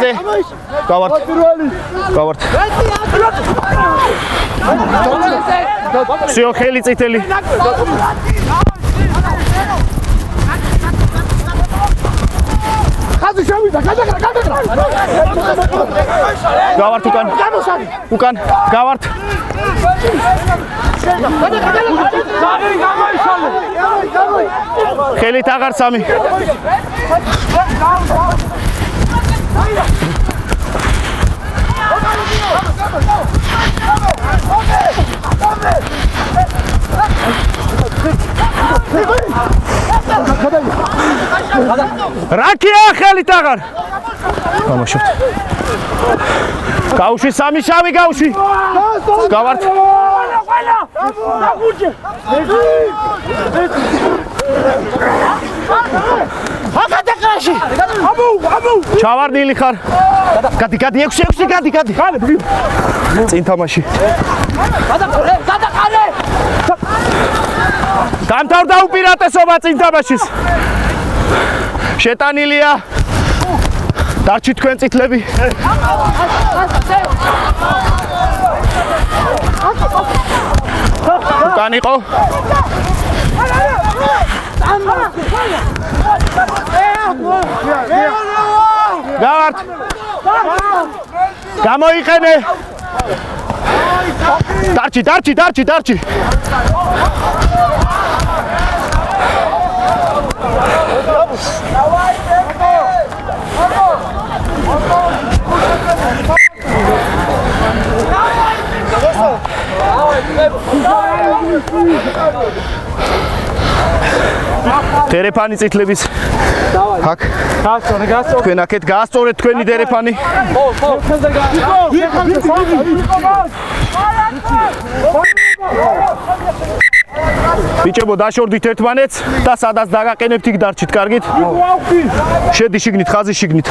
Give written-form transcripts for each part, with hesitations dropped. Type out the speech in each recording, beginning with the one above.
წინაზე. გავართ. გავართ. всё, ხელი წითელი. ხაზი შევიდა, გადაგრა. გავართ უკან. უკან, გავართ. ხელით აღარ სამი. რაკია ხელით აღარ. გამაშობთ. გაუში სამი შავი გაუში. გავართ. აკადაკაში. აბუ. ჩავარდნილი ხარ. გადი 6 გადი. წინ თამაში. გადაყარე. დამთავრდა უპირატესობა წინ თამაშის. შეტანილია. დარჩი თქვენ წითლები. უკან იყო. გავართ. გამოიყენე. დარჩი. დერეფანი წითლების აქ თქვენ აქეთ გაასწორეთ თქვენი დერეფანი. ბიჭებო დაშორდით ერთმანეთს და სადაც დაგაყენებთ იქ დარჩით კარგით. შედი შიგნით ხაზი შიგნით.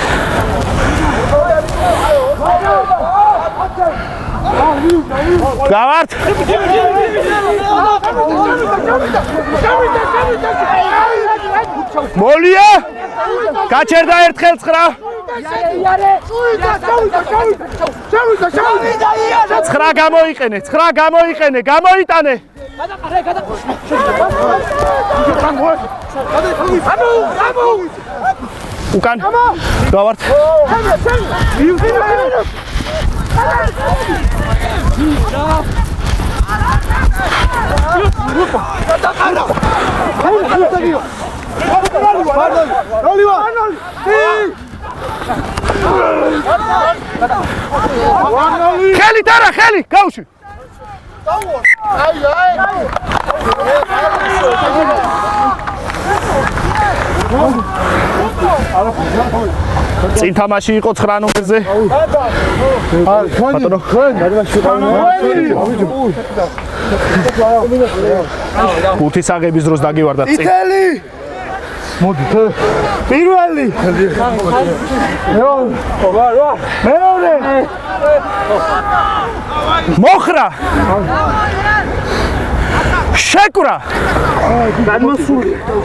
გავართ. მოლია გაჩერდა ერთხელ 9. 9 გამოიყენე, გამოიტანე. უკან გავართ. ხელი დარა ხელი გავში. წინ თამაში იყო 9 ნომერზე. ბატონო. ხუთის აღების დროს დაგივარდათ წინ. მოდი. პირველი. მეორე. მოხრა. შეკვრა.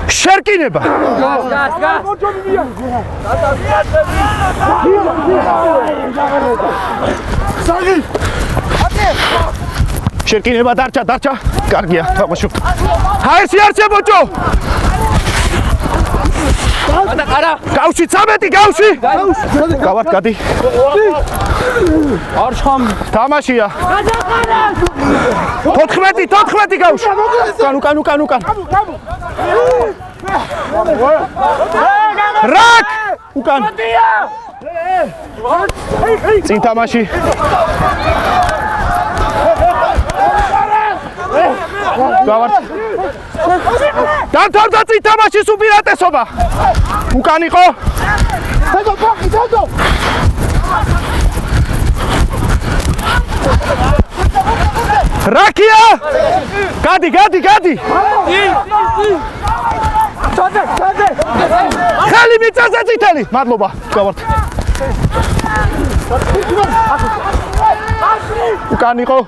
შერკინება. შერკინება დარჩა. კარგია, თამაშობთ. ჰაერში არჩე ბოჭო. გადაყარა. გავში 13 გავში. გავართ გადი. არ შხამ. თამაშია. გადაყარა. 14 გავში. უკან. რაკ. უკან. წინ თამაში. გავართ. დამთავრდა წინ თამაშის უპირატესობა. უკან იყო. დადო. რაკია. გადი. ჩადე. ხელი მიწაზე წითელი. მადლობა. გავართ. უკან იყო.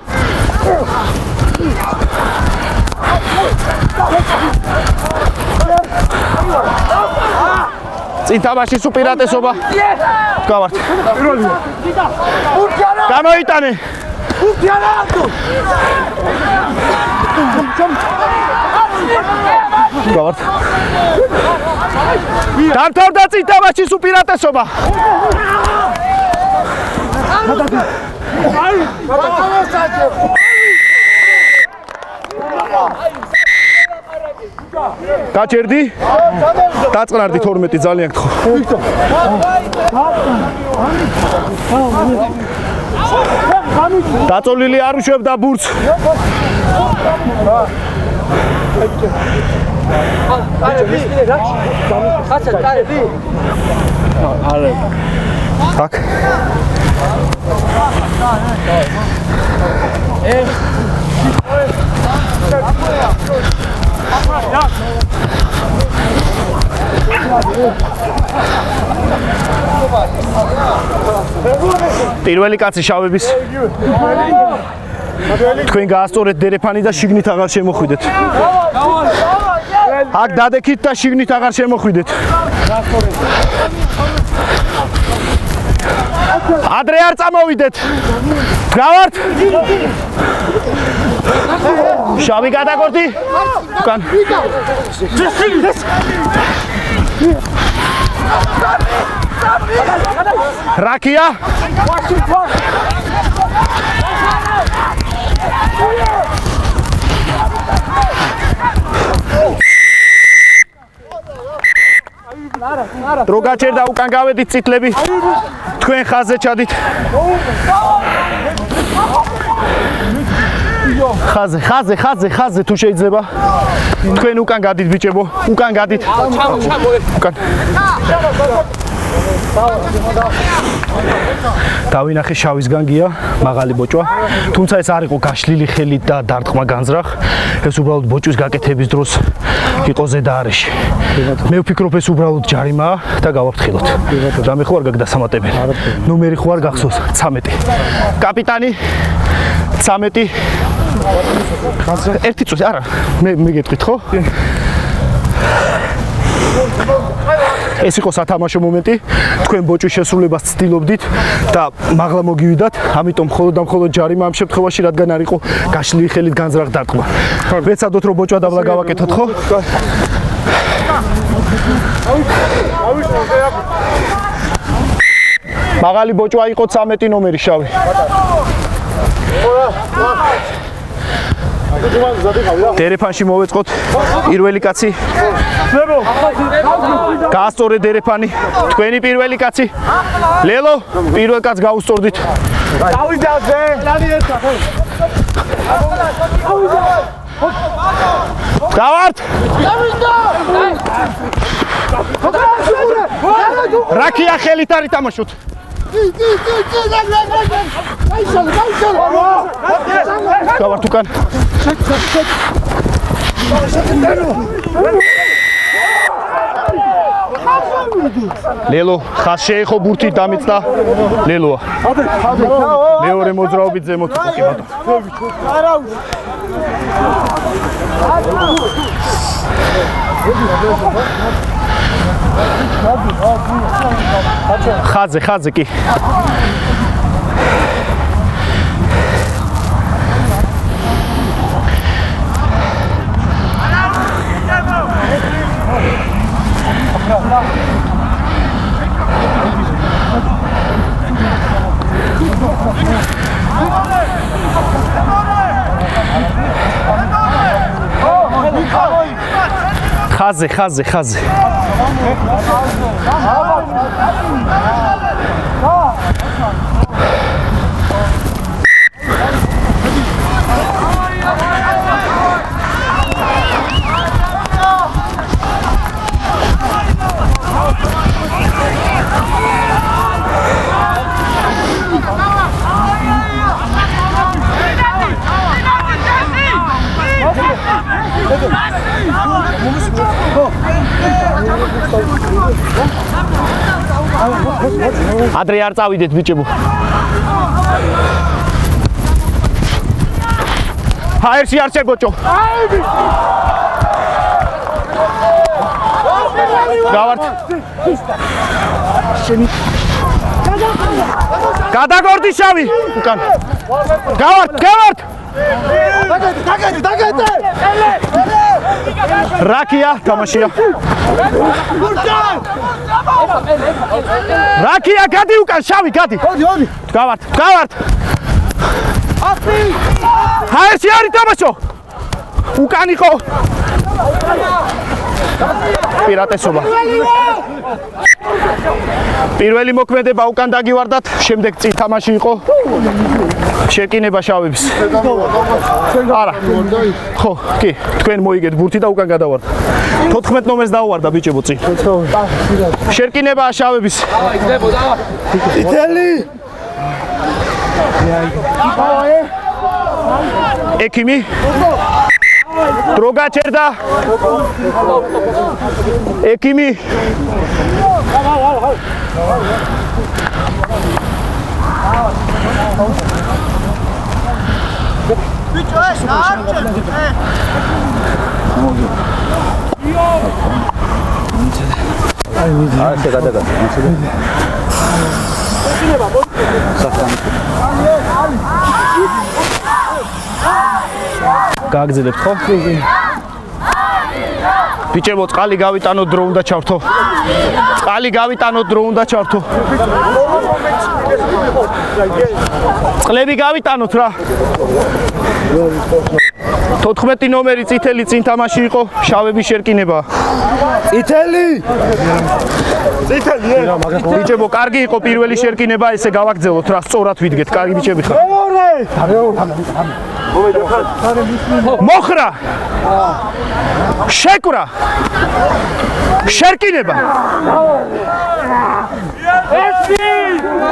წინ თამაშის უპირატესობა. გავართ. გამოიტანე. გავართ. დამთავრდა წინ თამაშის უპირატესობა. გაჭერდი? დაწყნარდი 12 ძალიან გთხოვ. დაწოლილი არ უშვებდა ბურთს. აქ. პირველი კაცი შავების. თქვენ გაასწორეთ დერეფანი და შიგნით აღარ შემოხვიდეთ. აქ დადექით და შიგნით აღარ შემოხვიდეთ. ადრე არ წამოვიდეთ. გავართ. შავი გადაგორდი. უკან. რაკია? დრო გაჩერდა უკან გავედით წითლები. თქვენ ხაზზე ჩადით. ხაზზე თუ შეიძლება. თქვენ უკან გადით ბიჭებო. უკან გადით. უკან. დავინახე შავისგან გია, მაღალი ბოჭვა. თუმცა ეს არ იყო გაშლილი ხელით და დარტყმა განზრახ. ეს უბრალოდ ბოჭვის გაკეთების დროს იყო ზედა არეში. მე ვფიქრობ ეს უბრალოდ ჯარიმაა და გავაფრთხილოთ. რამე ხო არ გაგდასამატებელი. ნომერი ხო არ გახსოვს 13. კაპიტანი 13. ერთი წუთი არა, მე გეტყვით ხო? ეს იყო სათამაშო მომენტი. თქვენ ბოჭვის შესრულებას ცდილობდით და მაღლა მოგივიდათ. ამიტომ მხოლოდ და მხოლოდ ჯარიმა ამ შემთხვევაში, რადგან არ იყო გაშლილი ხელით განზრახ დარტყმა. ვეცადოთ რომ ბოჭვა დაბლა გავაკეთოთ ხო? მაღალი ბოჭვა იყო 13 ნომერი შავი. დერეფანში მოვეწყოთ პირველი კაცი. გაასწორე დერეფანი. თქვენი პირველი კაცი. ლელო, პირველ კაცს გაუსწორდით. გავართ. რაკია ხელით არ ითამაშოთ. გავართ უკან. ლელო, ხას შეეხო ბურთი დამიწდა. ლელოა. მეორე მოძრაობით ზემოთ კი ბატონო. ხაზზე კი. ხაზზე. ადრე არ წავიდეთ ბიჭებო. ჰაერში არ შეგოჭო. გავართ. გადაგორდი შავი უკან გავართ დაგეთე რაკია თამაშია რაკია გადი უკან შავი გადი ოდი გავართ ეს არის თამაშო უკან იყო პირატესობა პირველი მოქმედება უკან დაგივარდათ შემდეგ წინ თამაში იყო შეკინება შავების არა ხო კი თქვენ მოიგეთ ბურთი და უკან გადავარდა 14 ნომერს დავარდა ბიჭებო წინ შეკინება შავების იტალი ეკიმი დრო გაჩერდა ეკიმი ბიჭო ეს გააგზელებთ ხო? ბიჭებო, წყალი გავიტანოთ, დრო უნდა ჩავთო. წყალი გავიტანოთ, დრო უნდა ჩავთო. წყლები გავიტანოთ რა. 14 ნომერი წითელი წინ თამაში იყო, შავების შერკინება. იტალი ბიჭებო, კარგი იყო პირველი შერკინება, ესე გავაგზავნოთ რა, სწორად ვიდგეთ, კარგი ბიჭები ხარ. მოხრა შეკვრა შერკინება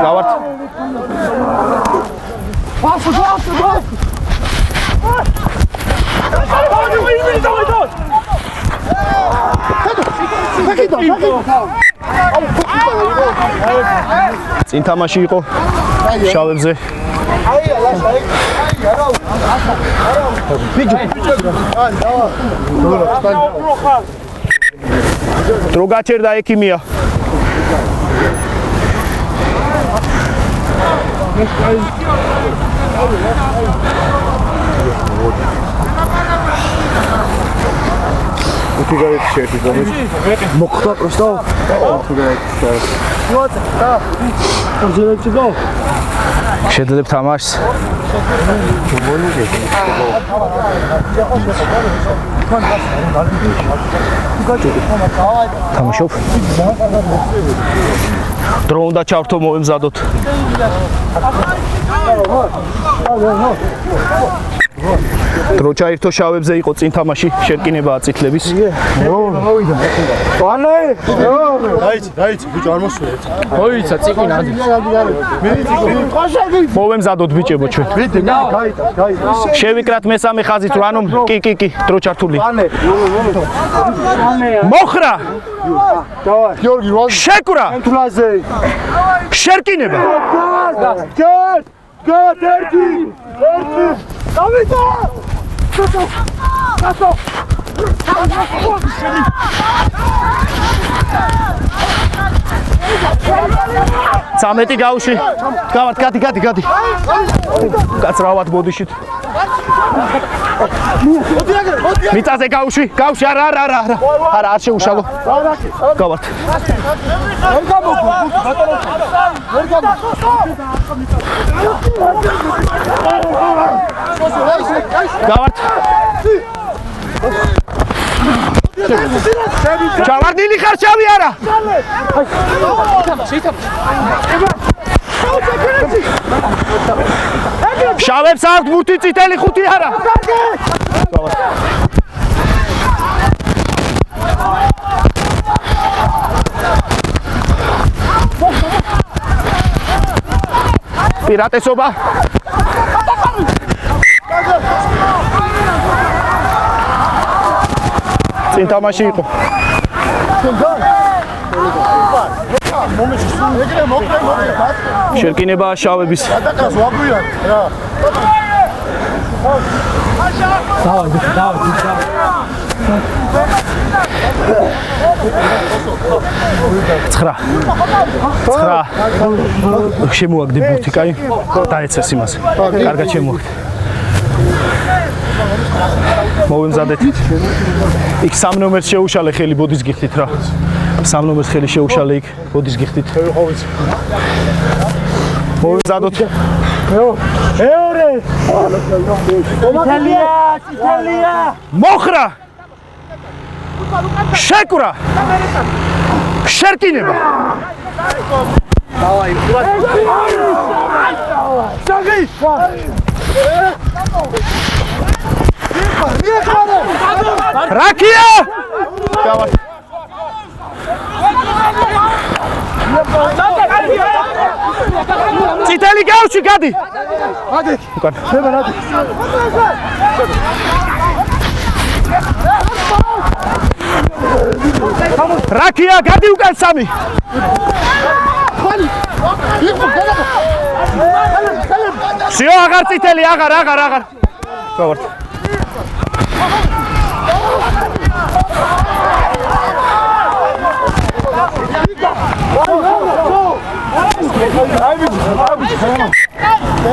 გავართ წინ თამაში იყო შავებზე დრო გაჩერდა ეკიმია Utigает черти, знаешь? მოხდა просто შეძლებ თამაშს თამაშობ დრო უნდა ჩავთო მოემზადოთ დრო ჩაირთო შავებზე იყო წინ თამაში შერკინებაა წითლების დაიცი, ბიჭო, არ მოსულე. მოიცა წიგინა მოვემზადოთ ბიჭებო ჩვენ შევიკრათ მესამე ხაზით რა ანუ კი დრო ჩართული მოხრა გიორგი, შეკვრა თულაზე. შერკინება ერთი დავიდა წამეტი გაუში გავართ გადი კაცრავად ბოდიშით მიწაზე გაუში არა არ შეუშალო გავართ გავართ ჩავარდილი ხარ შავი არა შავებს აქვთ ბურთი წითელი ხუთი არა პირატესობა წინ თამაში იყო შერკინებაა შავების დავადი 9 შემოაგდე ბურთი, კაი? დაეცეს იმას. კარგად შემოაგდე. მოვემზადეთ. იქ 3 ნომერს შეუშალე ხელი, ბოდის გიხდით რა. 3 ნომერს ხელი შეუშალე იქ, ბოდის გიხდით. მოვემზადოთ. მეორე იტალია მოხრა შეკურა შერკინება რაკია წითელი გავში გადი უკან რაკია გადი უკან სამი სიო აღარ წითელი აღარ გავართ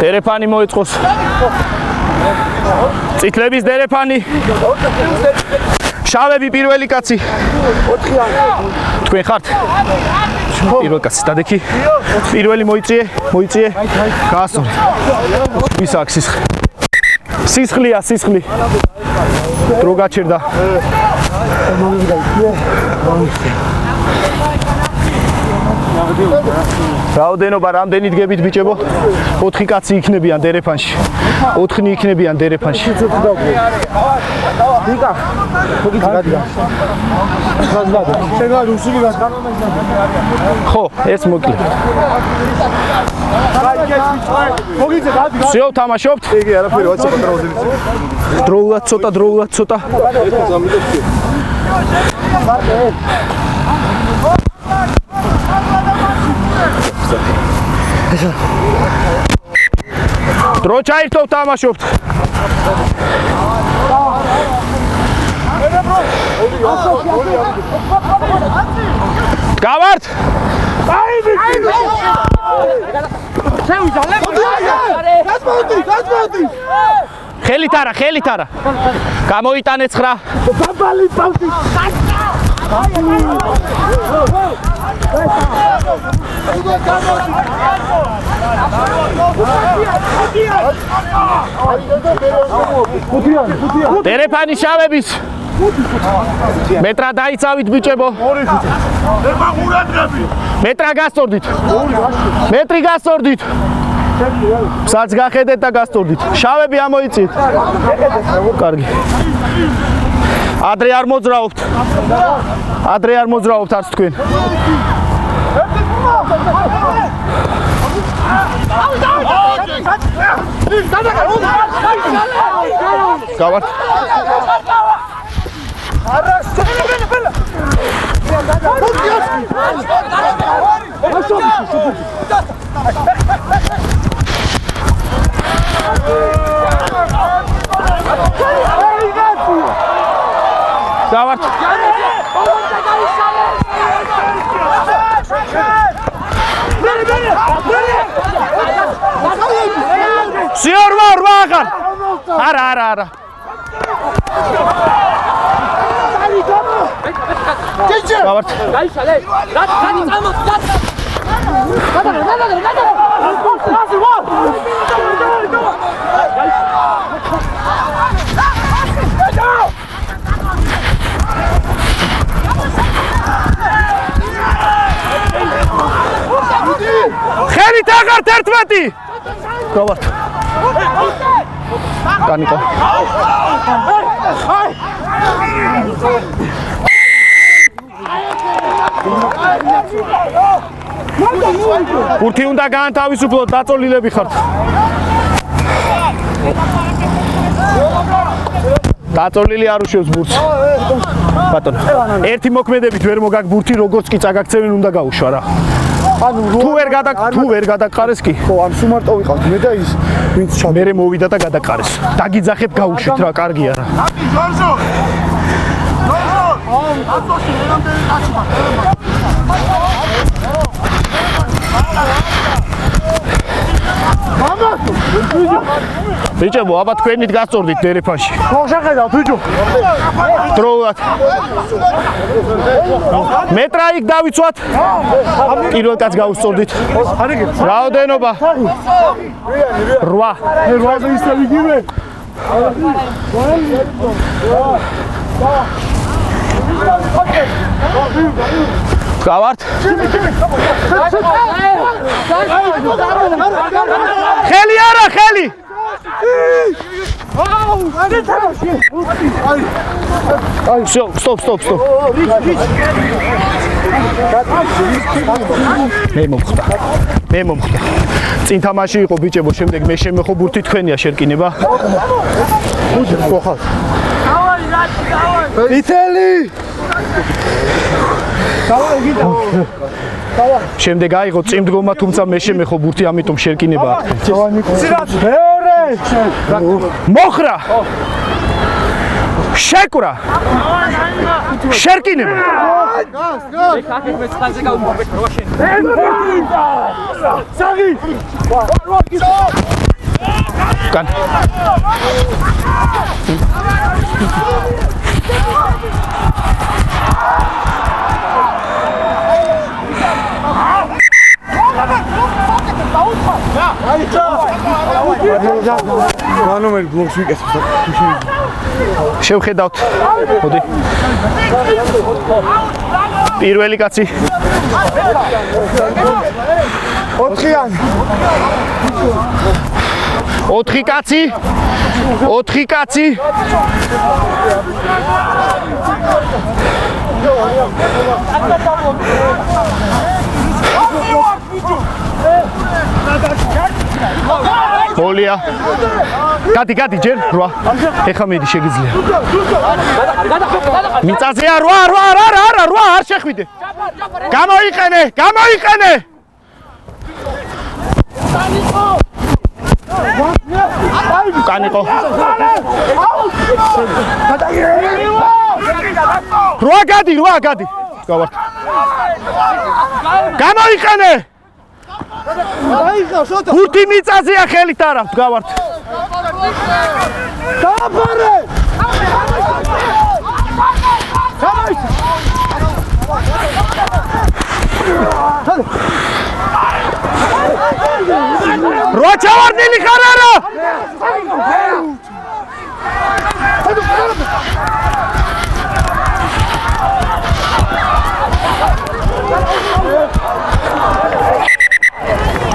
დერეფანი მოეწყოს წითლების დერეფანი შავები პირველი კაცი 4-იანი თქვენ ხართ პირველი კაცი დადექი პირველი მოიწიე გაასწორე ვის აქვს სისხლია სისხლი დრო გაჩერდა რაოდენობა რამდენი დგებით ბიჭებო 4 კაცი იქნებიან დერეფანში 4 იქნებიან დერეფანში ხო ეს მოკლე всё თამაშობთ იგი არაფერი ვაცი დროულად ცოტა დრო ჩაირთო თამაშობთ გავართ ხელით არა გამოიტანე 9 დერეფანი შავების მეტრა დაიცავით ბიჭებო მეტრა გასწორდით მეტრი გასწორდით საც გახედეთ და გასწორდით შავები ამოიწით კარგი ადრე არ მოძრაობთ არც თქვენ გავართ გავართ სიორ აღარ არა გავართ ხელით აღარ 11 გავართ განიყო ბურთი უნდა გაანთავისუფლოთ დაწოლილები ხართ დაწოლილი არ უშვებს ბურთს ბატონო ერთი მოქმედებით ვერ მოგაგ ბურთი როგორც კი წაგაქცევენ უნდა გაუშვა რა თუ ვერ გადაყარეს კი ხო ამ სუმარტო ვიყავთ მე და ის ვინც მე მოვიდა და გადაყარეს დაგიძახებ გაუშვით რა კარგია რა ბიჭებო, აბა თქვენით გასწორდით დერეფანში. მოშახედავ ბიჭო. დროულად. მეტრა იქ დავიცვათ. პირველ კაც გავუსწორდით. რაოდენობა? 8. რვაზე ისე ვიგივე. გავართ. ხელი არა, ხელი. Stop. მე მომხდა. წინ თამაში იყო ბიჭებო, შემდეგ მე შემეხო ბურთი თქვენია შერკინება. ხო ხარ. იტალი შემდეგ აიღო წიმდგომა, თუმცა მე შემეხო ბურთი, ამიტომ შერკინება. მეორე. მოხრა. შეკვრა. შერკინება. საღი. კან. მანომერი ბლოკს ვიკეთებ. შევხედავთ. მოდი. პირველი კაცი. 4-იანი. 4 კაცი. 4 კაცი. მოლია. გადი ჯერ 8. ეხა მედი შეგიძლია. მიწაზეა 8 არ შეხვიდე. გამოიყენე. კანიყო. 8 გადი. გავართ. გამოიყენე. ბურთი მიწაზეა, ხელით არა, გავართ. დააბარე. რა ჩავარდნილი ხარ არა?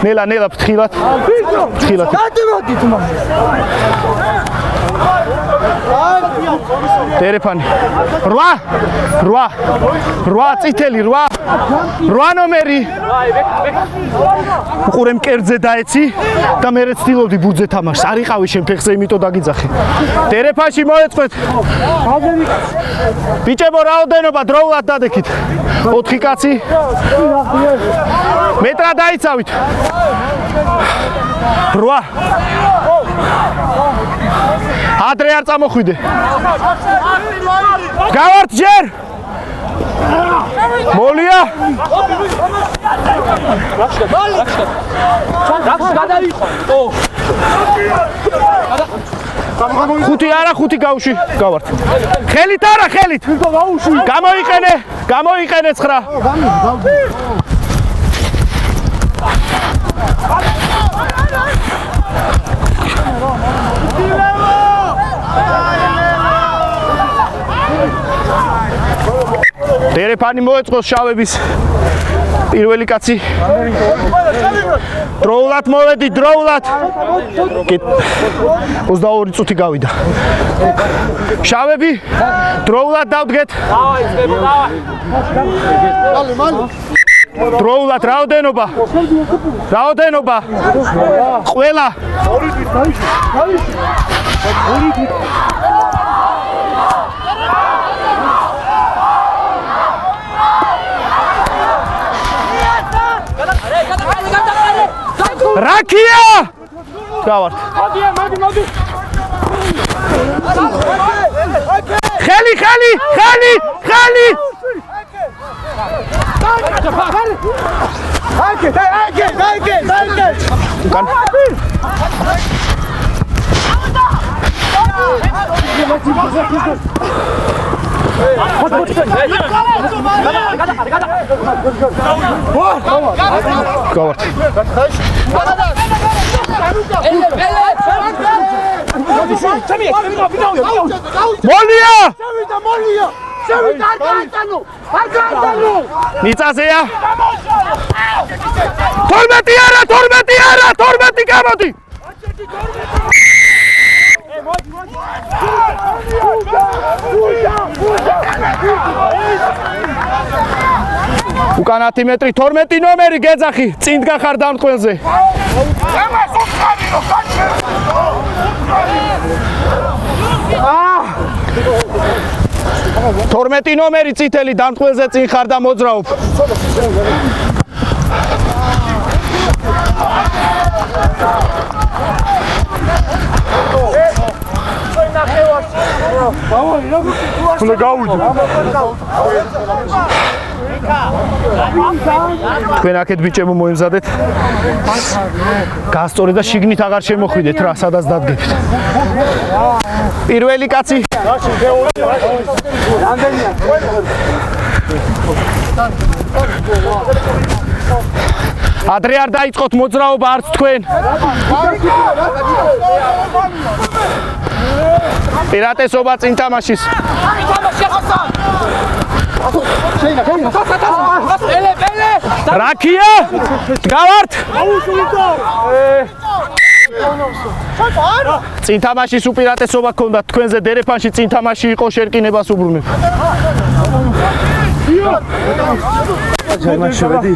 ნელა ფრთხილად. გადმოდით მაგრამ. დერეფანი. 8 წითელი 8 ნომერი. უყურე მკერდზე დაეცი და მე რეცდილობდი ბუძზე თამაშს. არ იყავი შენ ფეხზე, იმიტომ დაგიძახე. დერეფანში მოეწყვეთ. ბიჭებო, რაოდენობა დროულად დადექით. 4 კაცი. მეტრა დაიცავით. 8. ადრე არ წამოხვიდე. გავართ ჯერ. მოლია. ხუთი არა, 5 გავუში. გავართ. ხელით არა, ხელით. გამოიყენე 9. დერეფანი მოეწყოს შავების პირველი კაცი. დროულად მოვედი. 22 წუთი გავიდა. შავები დროულად დავდგეთ. დროულად რაოდენობა. ყველა. რაკია! გავართ. მოდი. ხელი! Mollia! შევიდა ნიწაზეა 12 არა 12 გამოდი უკანათი მეტრი 12 ნომერი გეძახი წინ გახარ დამტყველზე 12 ნომერი წითელი დამტყველზე წინ ხარ და მოძრაობ უნდა გავუძო თქვენ აქეთ ბიჭებო მოემზადეთ გასწორე და შიგნით აღარ შემოხვიდეთ რა სადაც დადგებით პირველი კაცი ადრე არ დაიწყოთ მოძრაობა არც თქვენ პირატესობა წინ თამაშის რაქია გავართ წინ თამაშის უპირატესობა გქონდა თქვენზე დერეფანში წინ თამაში იყო შერკინებას უბრუნებ შევედი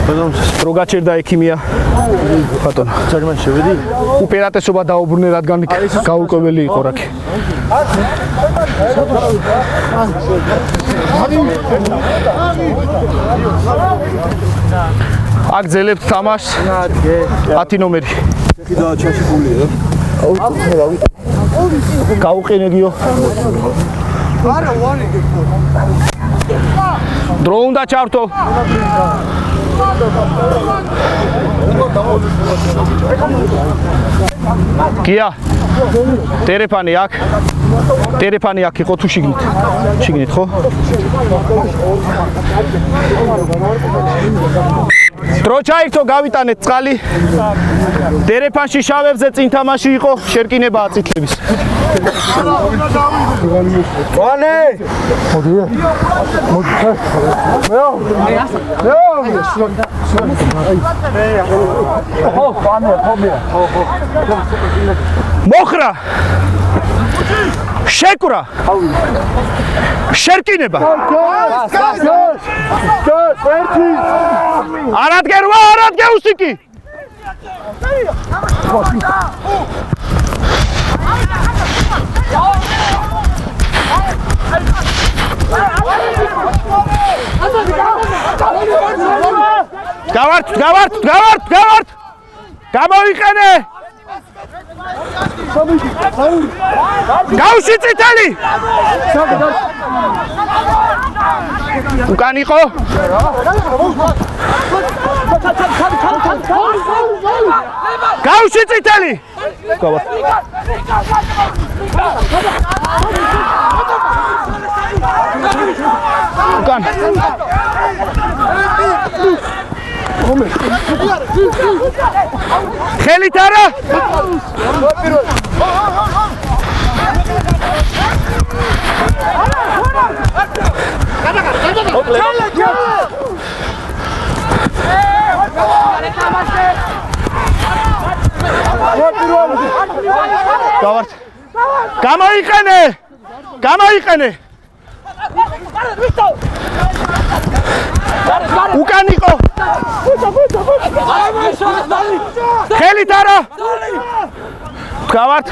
რო გაჩერდა ექიმია ბატონო ჯერმან შევედი უპირატესობა დაუბრუნე რადგან გაურკვეველი იყო რაქი აქ ძელებთ თამაშს 10 ნომერი და ჩაშიკულია გაუყენეგიო არა ვარი დრო უნდა ჩართო გია დერეფანი აქ იყო თუ შიგნით ხო დრო ჩაიქცო გავიტანეთ წყალი დერეფანში შავებზე წინ თამაში იყო შერკინებაა წითლების ვანე მოხრა შეკვრა შერკინება არადგერვა არადგეუსიკი გავართ გამოიყენე გავში წითელი უკან იყო გავში წითელი უკან ხელით არა გავართ გამოიყენე უკან იყო ხელით არა გავართ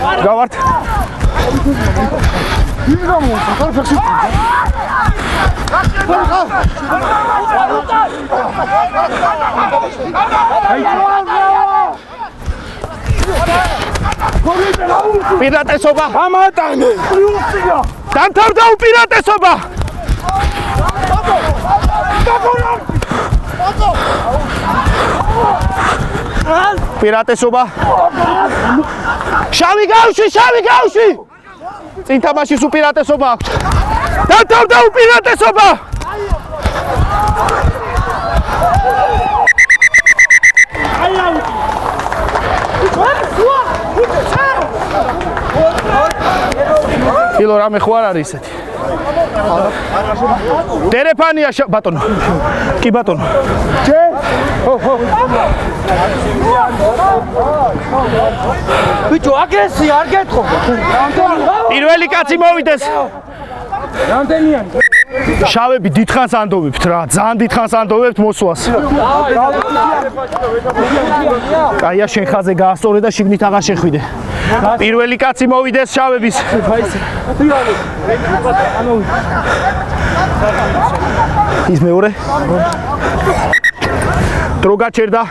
პირატესობა ამატანე დამთავრდა უპირატესობა პირატესობა. შავი გავში. წინ თამაშის უპირატესობა აქვს. დავთავდა უპირატესობა. კილო რამე ხო არ არის ესეთი. დერეფანია ბატონო. კი ბატონო. ბიჭო, აგრესია არ გეტყო. პირველი კაცი მოვიდეს. რამდენიანი? შავები დიდხანს ანდოვებთ რა, ძალიან დიდხანს ანდოვებთ მოსვლას. კაია შენ ხაზე გაასწორე და შიგნით აღარ შეხვიდე. პირველი კაცი მოვიდეს შავების. ის მეორე. დრო გაჩერდა.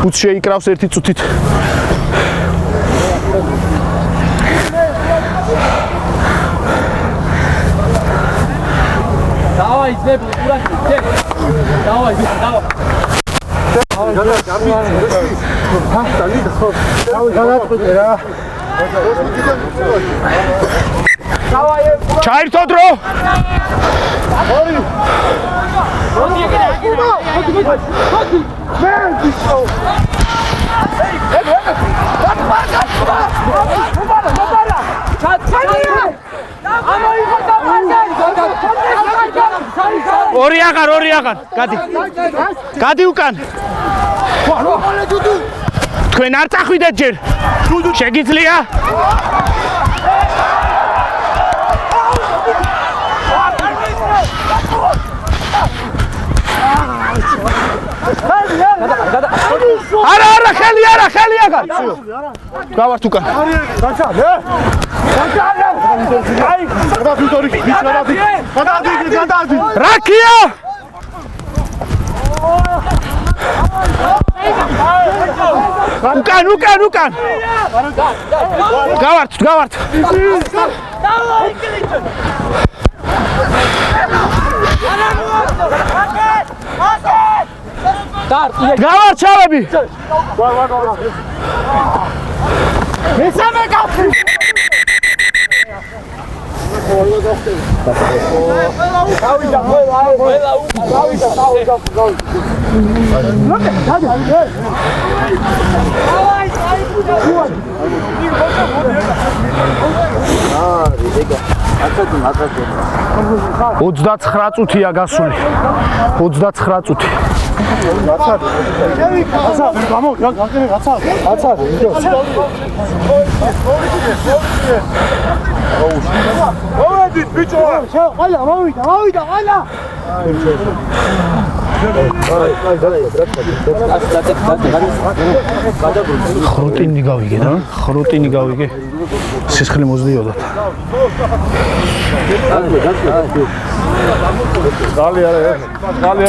უც შეიკრავს ერთი წუთით. Давай, ძებ, ურაკი, ძებ. Давай, давай. ჩაირთო დრო. ორი აღარ. გადი უკან. თქვენ არ წახვიდეთ ჯერ. შეგიძლია? არა, ხელი აღარ. გავართ უკან. რაკია! უკან. გავართ. გავართ შავები. მესამე კაცი. ოცდაცხრა წუთია გასული. 29 წუთი. მოვედით ბიჭო. ალა, მოვიდა. ხრუტინი გავიგე და სისხლი მოძლიოდათ.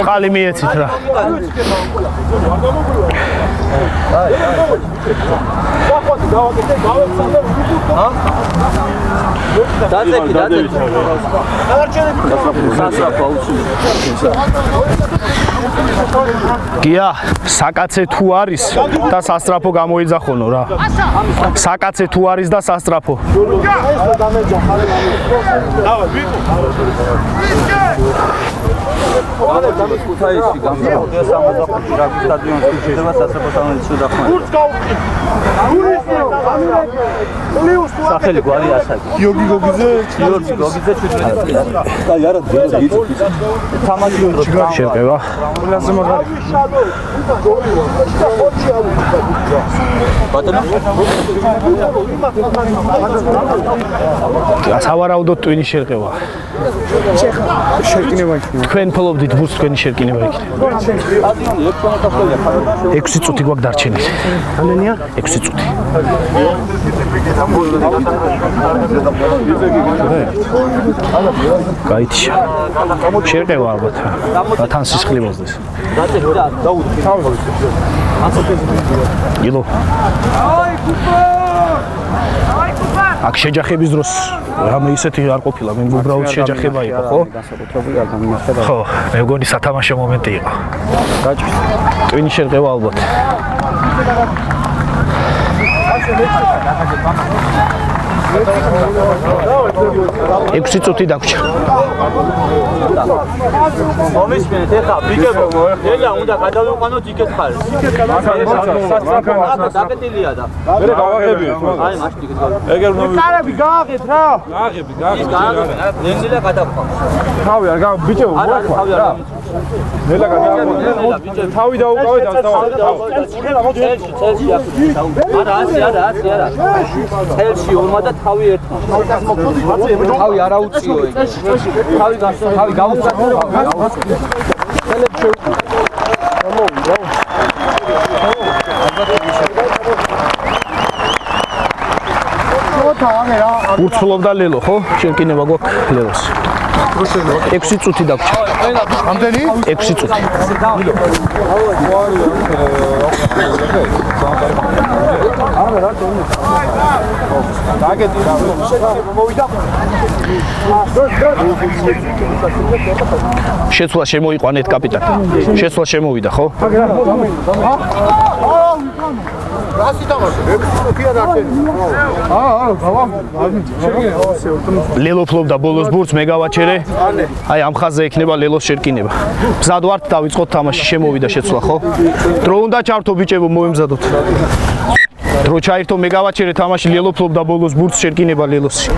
წყალი მიეცით რა. გია, საკაცე თუ არის და სასტრაფო გამოიძახონო რა. საკაცე თუ არის და სასტრაფო. ქუთაისში გამოვიდა 65 რაგბის სტადიონში შედება სასწრაფო შედახმარება. სახელი გვარი ასაკი. გიორგი გოგიძე 17 წელი. აი არა თამაში უნდა შევყევა. სავარაუდოდ ტვინი შერყევა. შეკინება იქნება. თქვენ ფლობდით ბურს თქვენი შერკინება იქნება. 6 წუთი გვაქვს დარჩენილი. ამდენია? 6 წუთი. გაიჩა. შერყევა ალბათ. თან სისხლი მოსდეს. ილო. აქ შეჯახების დროს რამე ისეთი არ ყოფილა, მე უბრალოდ შეჯახება იყო, ხო? განსაკუთრებული არ გამინახება. ხო, მე მგონი სათამაშო მომენტი იყო. გაჭირს. ტვინი შერყევა ალბათ. ექვსი წუთი დაგვრჩა. მომისმენთ ეხა ბიგებო ელა უნდა გადავიყვანოთ იქეთ ხარეს. დაკეტილია და. მე გავაღებიოთ. აი მაშინ იქეთ გავი. ეგერ უნდა კარები გააღეთ რა. გააღები. ნენზილა გადავყვა. თავი არ გავა ბიჭო. არა თავი არ გამიწევს. ნელა გადააყვა. თავი დაუკავე და წელში არა არა წელში ორმა და თავი ერთმა თავი არა უწიო ეგ თავი გავუწევ უცლობდა ლელო, ხო? შეკინება გვაქვს ლელოს. 6 წუთი დაგვრჩა. ამდენი? 6 წუთი. შეცვლა შემოიყვანეთ კაპიტანი. შეცვლა შემოვიდა, ხო? რას ითამაშე? 6 წუთია დარჩენილი. ლელო ფლობდა ბოლოს ბურთს, მე გავაჩერე. აი ამ ხაზზე იქნება ლელოს შერკინება. მზად ვართ, დავიწყოთ თამაში, შემოვიდა შეცვლა, ხო? დრო უნდა ჩართო ბიჭებო, მოემზადოთ. დრო ჩაირთო, მე გავაჩერე თამაში, ლელო ფლობდა ბოლოს ბურთს, შერკინება ლელოსი.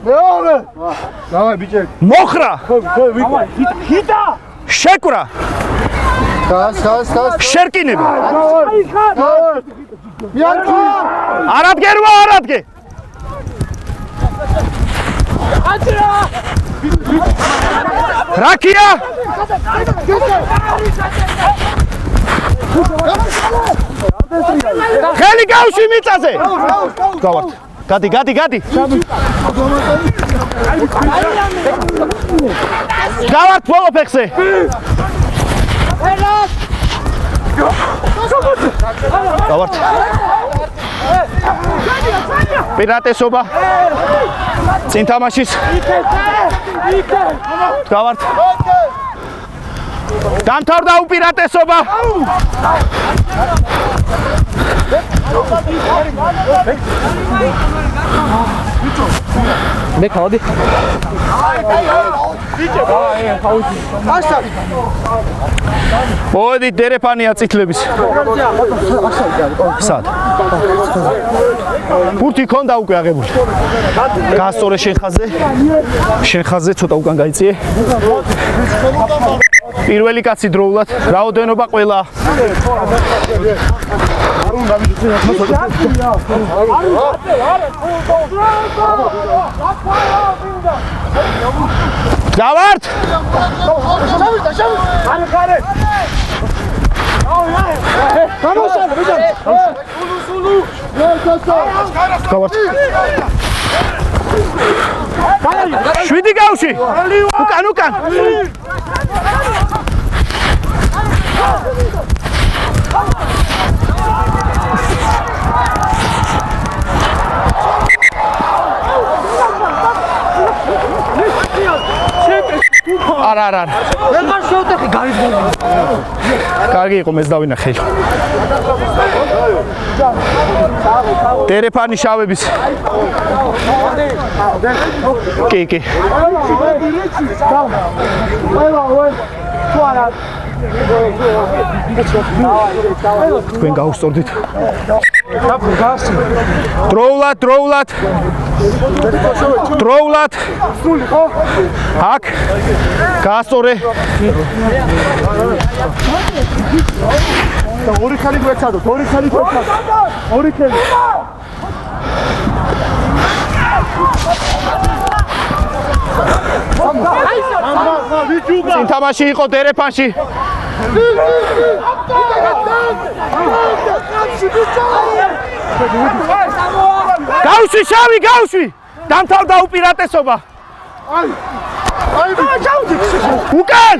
მეორე. დავაი ბიჭე. მოხრა! ჰიტა. შეკვრა! გას. შერკინება! მიანკი. არადგერვა, არადგე! რაკია! ხელი გავში მიწაზე! გავართ. გადი. გავართ ბოლო ფეხზე. გავართ. პირატესობა. წინ თამაშის. გავართ. დამთავრდა უპირატესობა. მე ხავდი მოდი დერეფანია წითლების. სად? ბურთი ქონდა უკვე აღებული. გაასწორე შენ ხაზზე ცოტა უკან გაიწიე. პირველი კაცი დროულად, რაოდენობა ყველა. დავართ! გავართ! შვიდი გავში! უკან! არა. ვეღარ შევტეხი გარიგონი. კარგი იყო, მეც დავინახე. დერეფანი შავების. კი. თქვენ გაუსწორდით. დროულად. აქ გაასწორე. ორი ხელი გვეცადოთ. ორი ხელი. წინ თამაში იყო დერეფანში. გავშვი, შავი, გავშვი! დამთავრდა უპირატესობა. უკან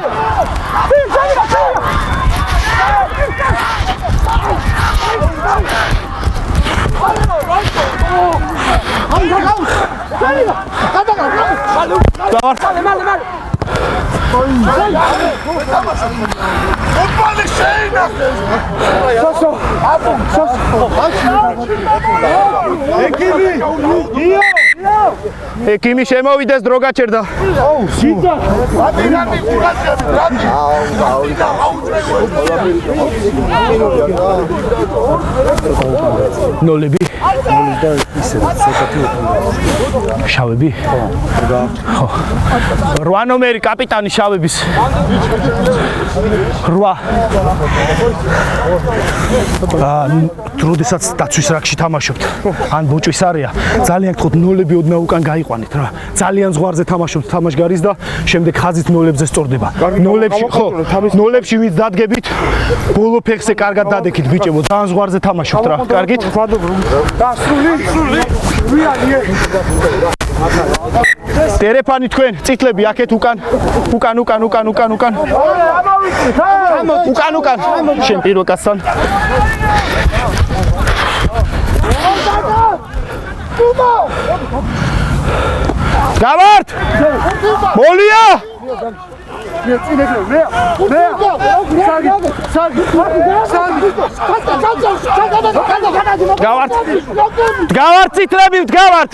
ეკიმი შემოვიდეს დრო გაჩერდა ნოლები შავები ხო 8 ნომერი კაპიტანი შავების 8 როდესაც დაცვის რაკში თამაშობთ ან ბოჭვის არეა ძალიან გთხოვთ ნოლები ოდნა უკან გაიყვანეთ რა ძალიან ზღვარზე თამაშობთ თამაშგარის და შემდეგ ხაზით ნოლებზე სწორდება ნოლებში ხო ნოლებში ვინც დადგებით ბოლო ფეხზე კარგად დადექით ბიჭებო ძალიან ზღვარზე თამაშობთ რა კარგით და სული ტელეფონი თქვენ წითლები აქეთ უკან შენ პირველ კაცთან გავართ მოლია გავართ წითლები გავართ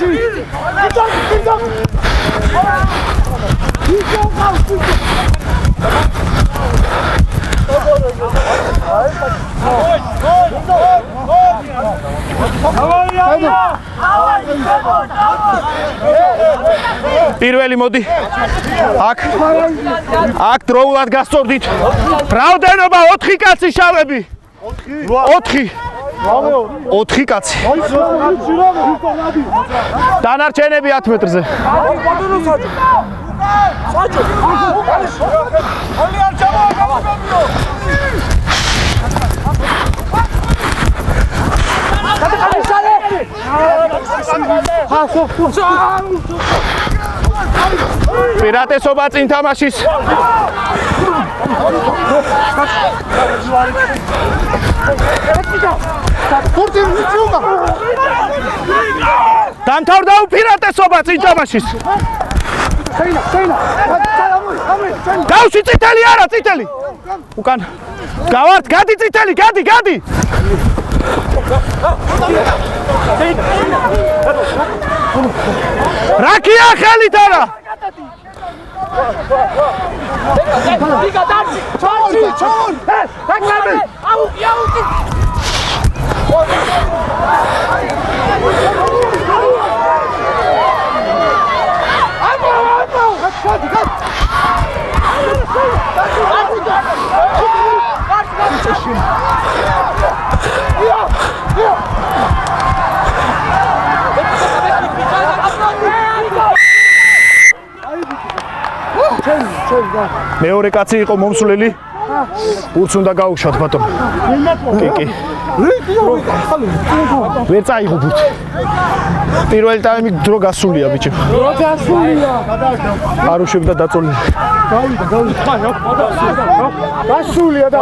პირველი მოდი აქ დროულად გასწორდით რაოდენობა 4 კაცი შავები 4 კაცი დანარჩენები 10 მეტრზე პირატესობა წინ თამაშის დამთავრდა უპირატესობა წინ თამაშის გავში წითელი არა წითელი უკან გავართ გადი წითელი გადი რაკია ხელით არა მეორე კაცი იყო მომსვლელი ურც უნდა გაუშვათ ბატონო კი ვერ წაიღო ბურთი პირველი ტაიმი დრო გასულია ბიჭო დრო გასულია არ უშვებდა დაწოლილი გასულია და